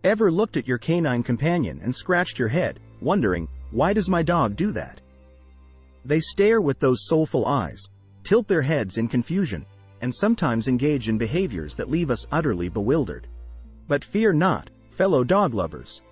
Ever looked at your canine companion and scratched your head, wondering, why does my dog do that? They stare with those soulful eyes, tilt their heads in confusion, and sometimes engage in behaviors that leave us utterly bewildered. But fear not, fellow dog lovers.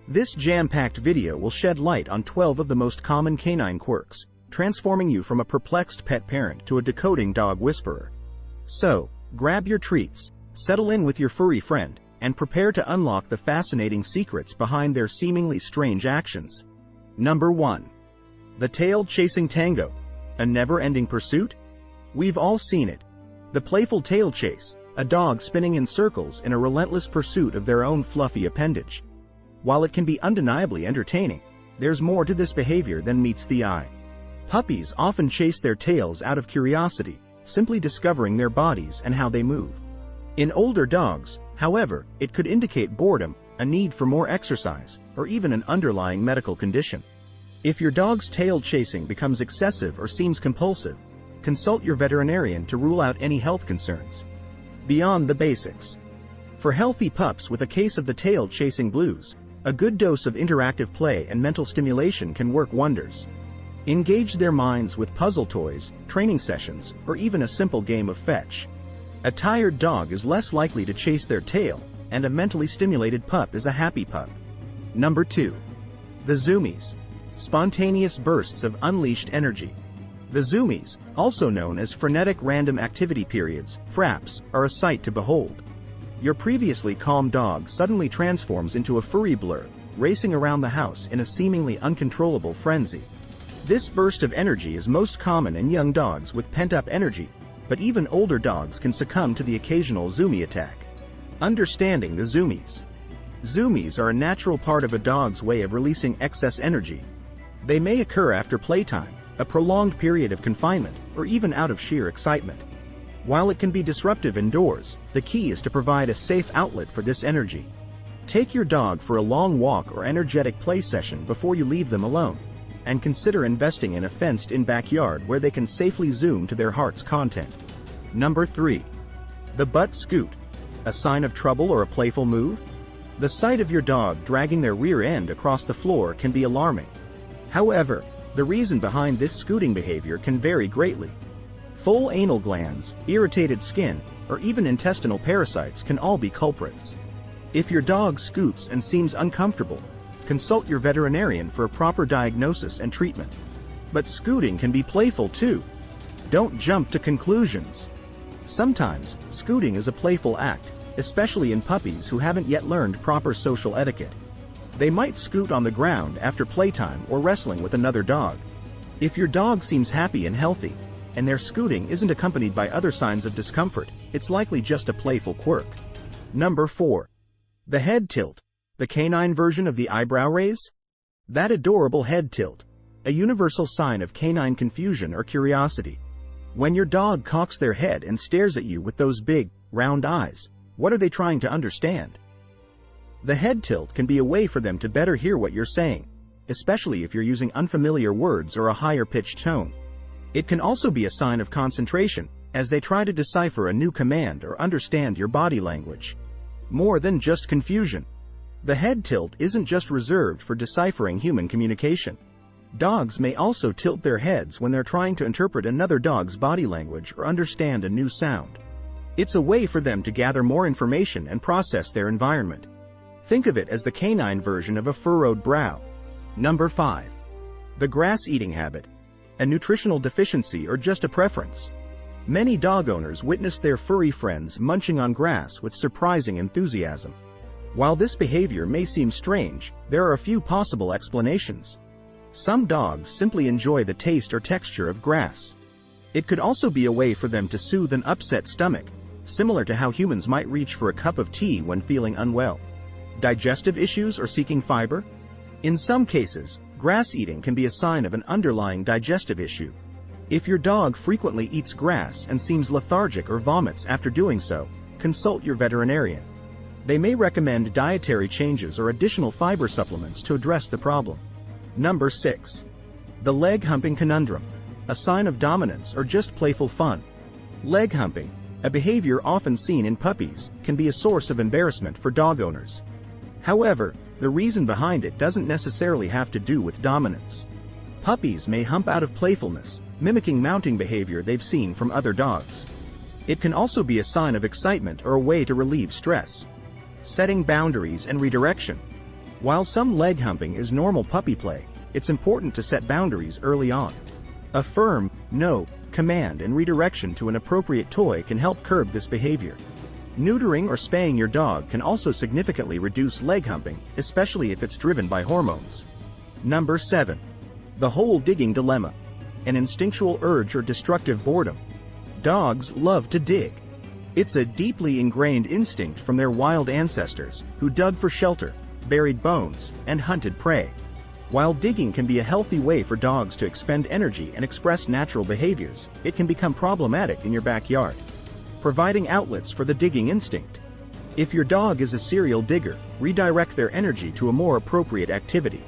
This jam-packed video will shed light on 12 of the most common canine quirks, transforming you from a perplexed pet parent to a decoding dog whisperer. So, grab your treats, settle in with your furry friend, and prepare to unlock the fascinating secrets behind their seemingly strange actions. Number 1. The tail-chasing tango. A never-ending pursuit? We've all seen it. The playful tail chase, a dog spinning in circles in a relentless pursuit of their own fluffy appendage. While it can be undeniably entertaining, there's more to this behavior than meets the eye. Puppies often chase their tails out of curiosity, simply discovering their bodies and how they move. In older dogs, however, it could indicate boredom, a need for more exercise, or even an underlying medical condition. If your dog's tail chasing becomes excessive or seems compulsive, consult your veterinarian to rule out any health concerns. Beyond the basics. For healthy pups with a case of the tail chasing blues, a good dose of interactive play and mental stimulation can work wonders. Engage their minds with puzzle toys, training sessions, or even a simple game of fetch. A tired dog is less likely to chase their tail, and a mentally stimulated pup is a happy pup. Number 2. The Zoomies. Spontaneous bursts of unleashed energy. The Zoomies, also known as frenetic random activity periods, FRAPs, are a sight to behold. Your previously calm dog suddenly transforms into a furry blur, racing around the house in a seemingly uncontrollable frenzy. This burst of energy is most common in young dogs with pent-up energy, but even older dogs can succumb to the occasional Zoomie attack. Understanding the Zoomies. Zoomies are a natural part of a dog's way of releasing excess energy. They may occur after playtime, a prolonged period of confinement, or even out of sheer excitement. While it can be disruptive indoors, the key is to provide a safe outlet for this energy. Take your dog for a long walk or energetic play session before you leave them alone, and consider investing in a fenced-in backyard where they can safely zoom to their heart's content. Number 3. The butt scoot. A sign of trouble or a playful move? The sight of your dog dragging their rear end across the floor can be alarming. However, the reason behind this scooting behavior can vary greatly. Full anal glands, irritated skin, or even intestinal parasites can all be culprits. If your dog scoots and seems uncomfortable, consult your veterinarian for a proper diagnosis and treatment. But scooting can be playful too. Don't jump to conclusions. Sometimes, scooting is a playful act, especially in puppies who haven't yet learned proper social etiquette. They might scoot on the ground after playtime or wrestling with another dog. If your dog seems happy and healthy, and their scooting isn't accompanied by other signs of discomfort, it's likely just a playful quirk. Number 4. The head tilt. The canine version of the eyebrow raise? That adorable head tilt, a universal sign of canine confusion or curiosity. When your dog cocks their head and stares at you with those big, round eyes, what are they trying to understand? The head tilt can be a way for them to better hear what you're saying, especially if you're using unfamiliar words or a higher-pitched tone. It can also be a sign of concentration, as they try to decipher a new command or understand your body language. More than just confusion. The head tilt isn't just reserved for deciphering human communication. Dogs may also tilt their heads when they're trying to interpret another dog's body language or understand a new sound. It's a way for them to gather more information and process their environment. Think of it as the canine version of a furrowed brow. Number 5. The grass-eating habit. A nutritional deficiency or just a preference? Many dog owners witness their furry friends munching on grass with surprising enthusiasm. While this behavior may seem strange, there are a few possible explanations. Some dogs simply enjoy the taste or texture of grass. It could also be a way for them to soothe an upset stomach, similar to how humans might reach for a cup of tea when feeling unwell. Digestive issues or seeking fiber? In some cases, grass eating can be a sign of an underlying digestive issue. If your dog frequently eats grass and seems lethargic or vomits after doing so, consult your veterinarian. They may recommend dietary changes or additional fiber supplements to address the problem. Number 6. The leg humping conundrum. A sign of dominance or just playful fun? Leg humping, a behavior often seen in puppies, can be a source of embarrassment for dog owners. However, the reason behind it doesn't necessarily have to do with dominance. Puppies may hump out of playfulness, mimicking mounting behavior they've seen from other dogs. It can also be a sign of excitement or a way to relieve stress. Setting boundaries and redirection. While some leg humping is normal puppy play, it's important to set boundaries early on. A firm no command and redirection to an appropriate toy can help curb this behavior. Neutering or spaying your dog can also significantly reduce leg humping, especially if it's driven by hormones. Number 7. The hole digging dilemma. An instinctual urge or destructive boredom. Dogs love to dig. It's a deeply ingrained instinct from their wild ancestors, who dug for shelter, buried bones, and hunted prey. While digging can be a healthy way for dogs to expend energy and express natural behaviors, it can become problematic in your backyard. Providing outlets for the digging instinct. If your dog is a serial digger, redirect their energy to a more appropriate activity.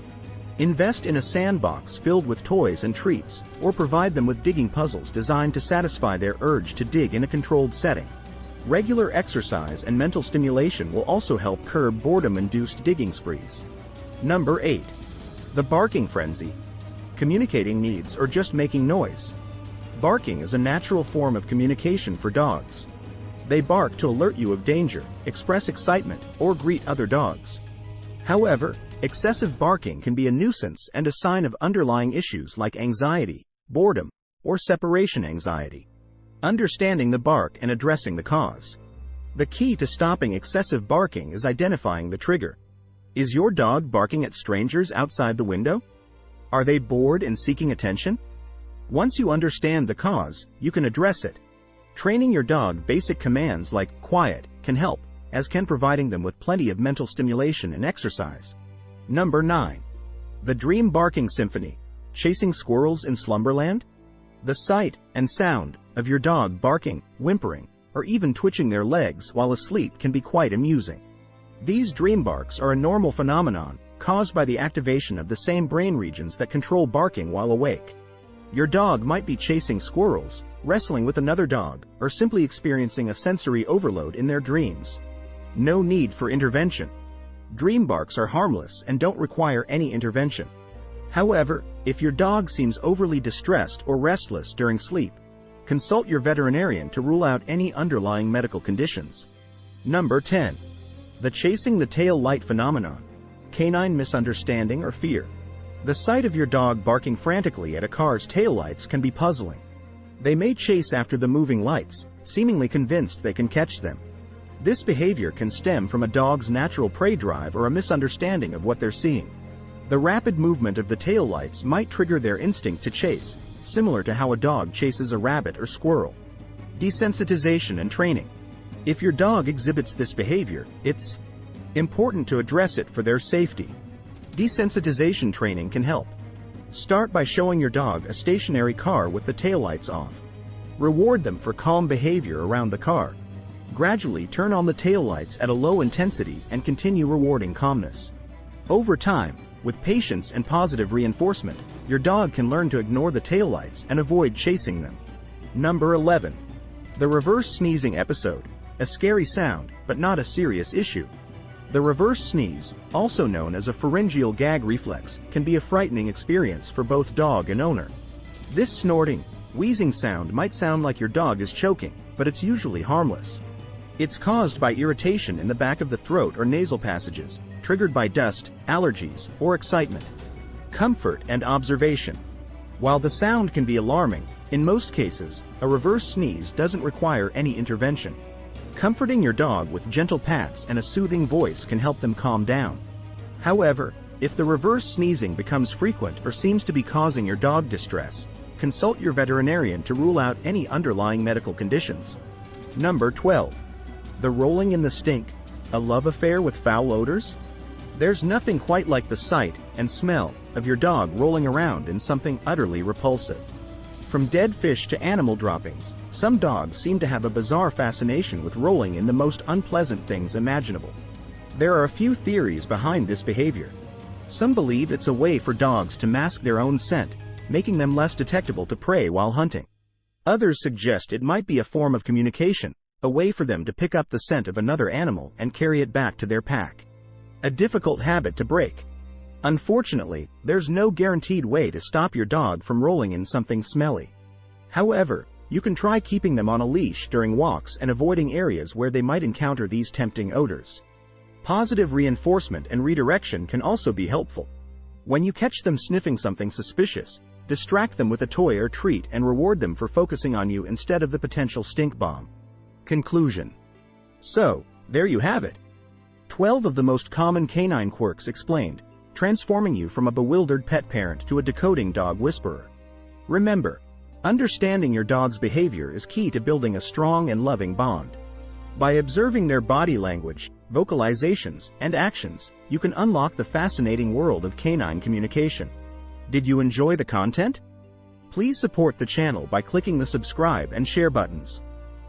Invest in a sandbox filled with toys and treats, or provide them with digging puzzles designed to satisfy their urge to dig in a controlled setting. Regular exercise and mental stimulation will also help curb boredom-induced digging sprees. Number 8. The barking frenzy. Communicating needs or just making noise. Barking is a natural form of communication for dogs. They bark to alert you of danger, express excitement, or greet other dogs. However, excessive barking can be a nuisance and a sign of underlying issues like anxiety, boredom, or separation anxiety. Understanding the bark and addressing the cause. The key to stopping excessive barking is identifying the trigger. Is your dog barking at strangers outside the window? Are they bored and seeking attention? Once you understand the cause, you can address it. Training your dog basic commands like quiet can help, as can providing them with plenty of mental stimulation and exercise. Number 9. The dream barking symphony. Chasing squirrels in slumberland? The sight and sound of your dog barking, whimpering, or even twitching their legs while asleep can be quite amusing. These dream barks are a normal phenomenon, caused by the activation of the same brain regions that control barking while awake. Your dog might be chasing squirrels, wrestling with another dog, or simply experiencing a sensory overload in their dreams. No need for intervention. Dream barks are harmless and don't require any intervention. However, if your dog seems overly distressed or restless during sleep, consult your veterinarian to rule out any underlying medical conditions. Number 10. The chasing the tail light phenomenon. Canine misunderstanding or fear. The sight of your dog barking frantically at a car's taillights can be puzzling. They may chase after the moving lights, seemingly convinced they can catch them. This behavior can stem from a dog's natural prey drive or a misunderstanding of what they're seeing. The rapid movement of the taillights might trigger their instinct to chase, similar to how a dog chases a rabbit or squirrel. Desensitization and training. If your dog exhibits this behavior, it's important to address it for their safety. Desensitization training can help. Start by showing your dog a stationary car with the taillights off. Reward them for calm behavior around the car. Gradually turn on the taillights at a low intensity and continue rewarding calmness. Over time, with patience and positive reinforcement, your dog can learn to ignore the taillights and avoid chasing them. Number 11. The reverse sneezing episode. A scary sound, but not a serious issue. The reverse sneeze, also known as a pharyngeal gag reflex, can be a frightening experience for both dog and owner. This snorting, wheezing sound might sound like your dog is choking, but it's usually harmless. It's caused by irritation in the back of the throat or nasal passages, triggered by dust, allergies, or excitement. Comfort and observation. While the sound can be alarming, in most cases, a reverse sneeze doesn't require any intervention. Comforting your dog with gentle pats and a soothing voice can help them calm down. However, if the reverse sneezing becomes frequent or seems to be causing your dog distress, consult your veterinarian to rule out any underlying medical conditions. Number 12. The rolling in the stink. A love affair with foul odors? There's nothing quite like the sight and smell of your dog rolling around in something utterly repulsive. From dead fish to animal droppings, some dogs seem to have a bizarre fascination with rolling in the most unpleasant things imaginable. There are a few theories behind this behavior. Some believe it's a way for dogs to mask their own scent, making them less detectable to prey while hunting. Others suggest it might be a form of communication, a way for them to pick up the scent of another animal and carry it back to their pack. A difficult habit to break. Unfortunately, there's no guaranteed way to stop your dog from rolling in something smelly. However, you can try keeping them on a leash during walks and avoiding areas where they might encounter these tempting odors. Positive reinforcement and redirection can also be helpful. When you catch them sniffing something suspicious, distract them with a toy or treat and reward them for focusing on you instead of the potential stink bomb. Conclusion. So, there you have it. 12 of the most common canine quirks explained, transforming you from a bewildered pet parent to a decoding dog whisperer. Remember, understanding your dog's behavior is key to building a strong and loving bond. By observing their body language, vocalizations, and actions, you can unlock the fascinating world of canine communication. Did you enjoy the content? Please support the channel by clicking the subscribe and share buttons.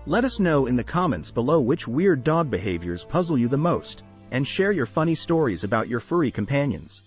Let us know in the comments below which weird dog behaviors puzzle you the most, and share your funny stories about your furry companions.